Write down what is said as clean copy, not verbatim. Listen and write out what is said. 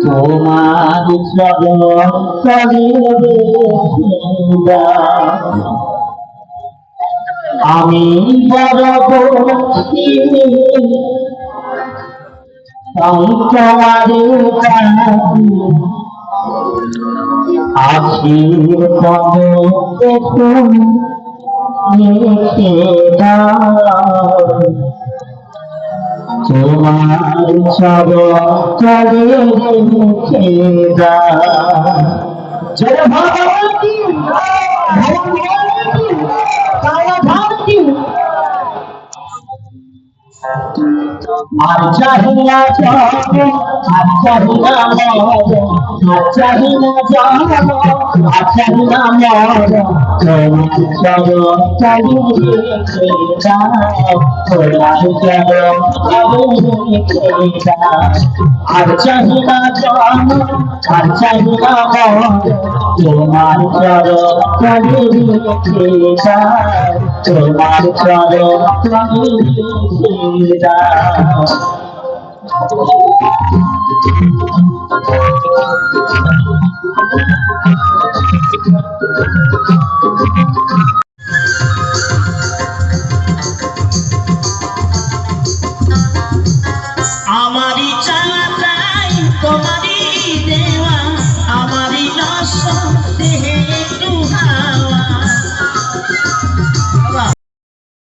তোমার চরণ তলে আমি বড় আশির পদে দেখুন তোমার চরণ তলে রেখে আর চাহিনা যাব আর চাহিনা মর আর চাহিনা যাব আর চাহিনা মর তোমার চরণ তলে রেখে দাও তোমার চরণ তলে রেখে দাও আর চাহিনা যাব আর চাহিনা মর তোমার চরণ তলে রেখে দাও তোমার চরণ তলে রেখে দাও। আমারই